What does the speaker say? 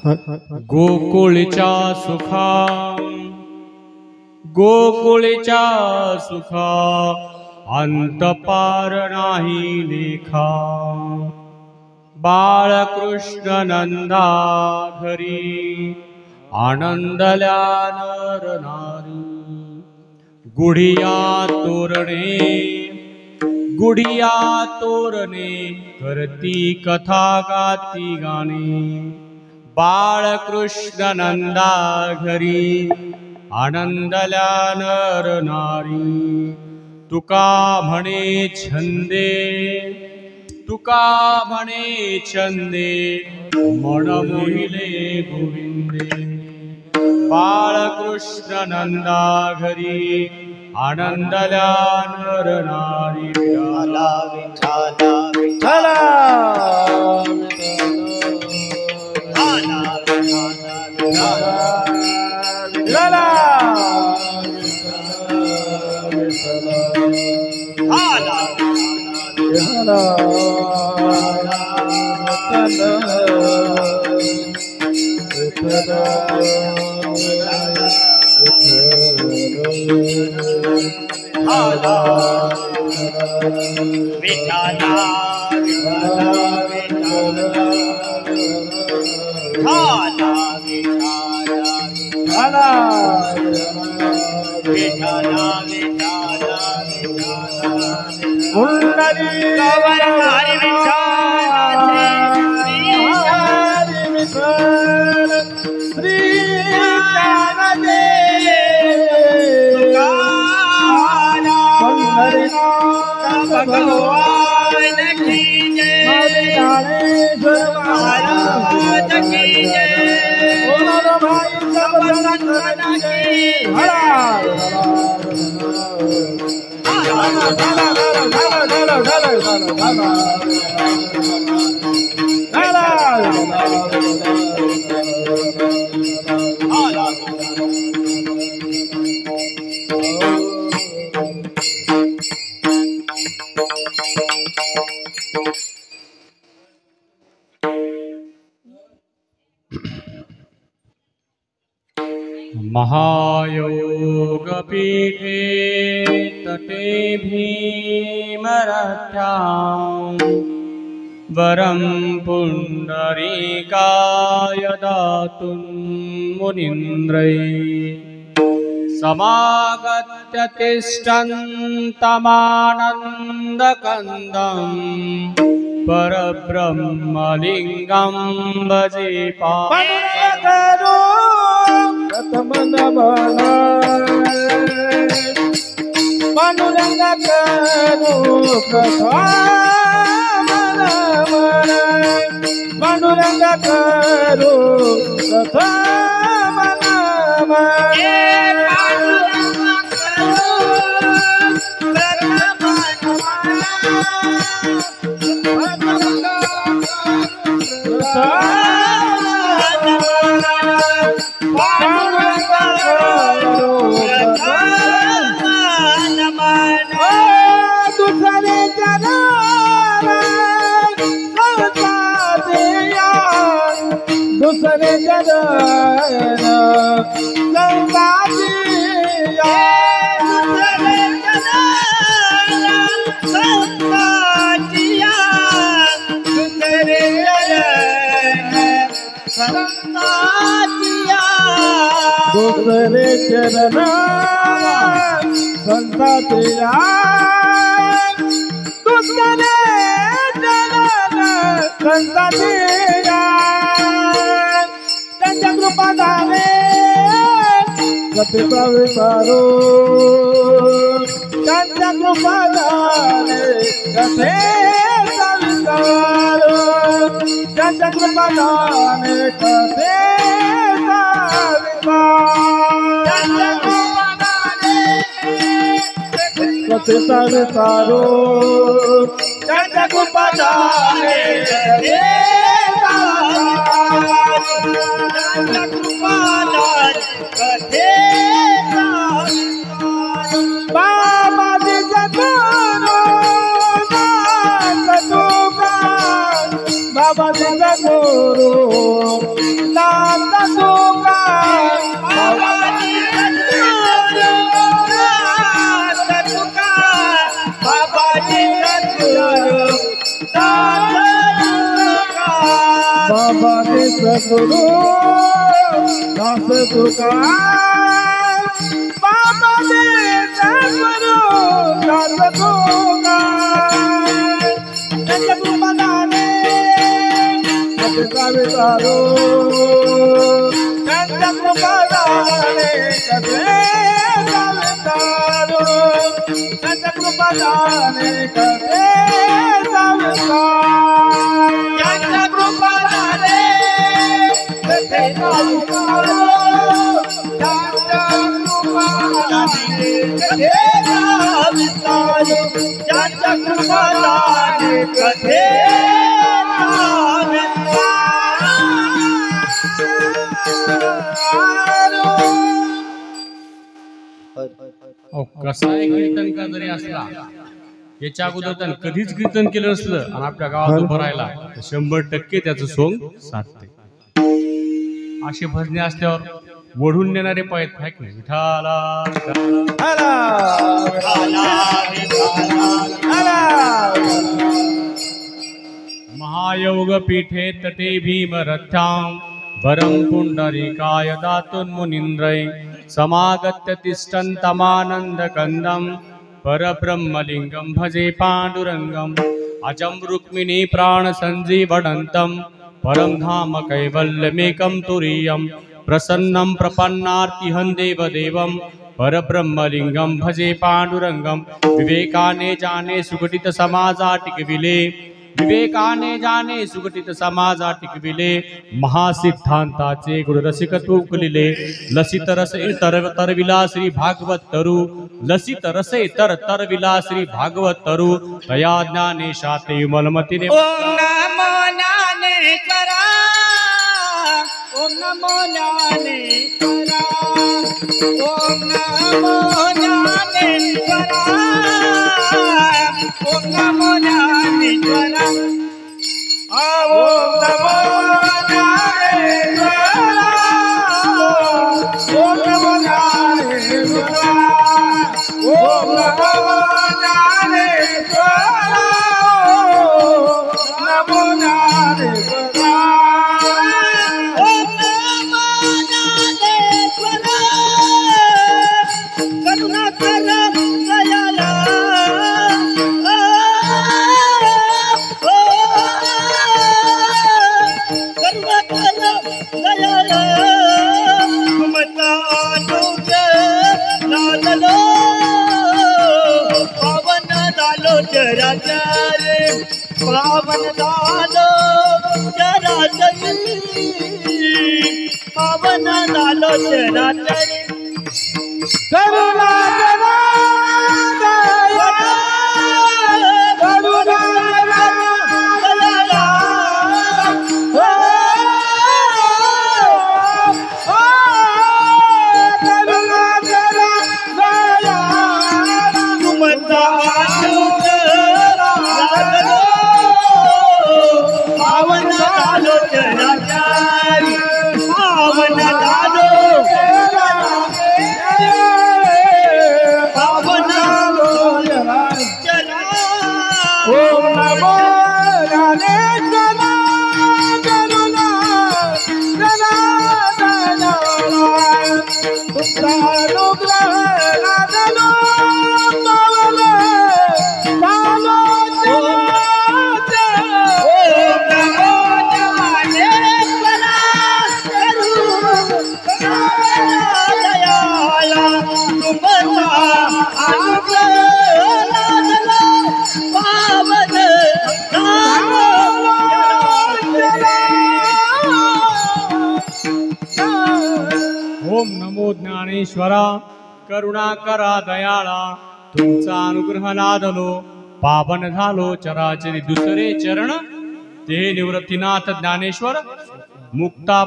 गोकुळच्या सुखा गोकुळच्या सुखा अंत पार नाही लेखा। बाळकृष्ण नंदा घरी आनंदल्या नर नारी। गुढिया तोरणे करती कथा गाती गाणी। बाळकृष्ण नंदा घरी आनंदल्या नर नारी। तुका म्हणे छंदे मन मोहिले गोविंदे। बाळकृष्ण नंदा घरी आनंदल्या नर नारी। विठाला विठाला विठाला भगवान की जय, महाराज की जय, सब संतन की महायोग पीठे तटे भीमरथ्यां वरं पुण्डरीकाय दातुं मुनीन्द्रै। समागत्य तिष्ठन्तमानन्दकन्दं परब्रह्मलिङ्गं भजे पांडुरंग करू पांडुरंग करू दूसरे जगन संगातिया दूसरे जगन संगातिया, दूसरे चरण संतातिया, दूसरे चरण संतातिया। त्यांच्या कृपादाने कथेचा विचारो, त्यांच्या कृपादाने कथेचा विचारो, त्यांच्या कृपादाने कथेचा कथेचा विचारो, त्यांच्या कृपादाने बाबाजी जगोरो बाबाजी जगोरो सद्गुरु दास तुका बाबा दे सद्गुरु दास तुका सद्गुरु दाने कथे सारो सद्गुरु दाने कथे सारो सद्गुरु दाने कथे कसाही कीर्तन का जरी असला याच्या अगोदर त्यानं कधीच कीर्तन केलं नसलं आणि आपल्या गावात उभं राहिला तर 100% त्याचं सोंग साधते. अशी भजने असल्यावर वढून नेणारे पायत आहे की नाही? विठाला महायोग पीठे तटे भीमरथ्यां वरं पुंडरीकाय दातुन्मुनीन्द्रै समागत्य तिष्ठन्तमानन्दकन्दं परब्रह्मलिङ्गं भजे पाण्डुरङ्गम् अजं रुक्मिणी प्राणसञ्जीवनन्तं परं धाम कैवल्यमेकं तुरीयं प्रसन्नं प्रपन्नार्तिहं देवदेवं परब्रह्मलिङ्गं भजे पाण्डुरङ्गं विवेकाने जाने सुघटित समाजाटिकविले विवेकाने जाने सुघटित समाजा टिकविले महासिद्धांताचे गुणरसिक तुकलिले लसित रस तरविला श्री भागवत तरु लसित रसे तरविला श्री भागवत तरु तया ज्ञाने शाते मलमतीने ओम नमो ज्ञानेश्वरा ओम नमो ज्ञानेश्वरा ओम नमो ज्ञानेश्वरा ओम नमो ज्ञानेश्वरा ओम नमो ज्ञानेश्वरा ओम नमो ज्ञानेश्वरा ओम नमो ज्ञानेश्वरा नमो ज्ञानेश्वरा ओम नमो ज्ञानेश्वरा करुणाकर दयाला पावन दालो चराचरी पावन दालो चराचरी करुणा ओम नमो ज्ञानेश्वरा करुणा करा दयाळा तुमचा अनुग्रह लादलो पावन झालो चराचरी दुसरे चरण ते निवृत्तीनाथ ज्ञानेश्वर मुक्ता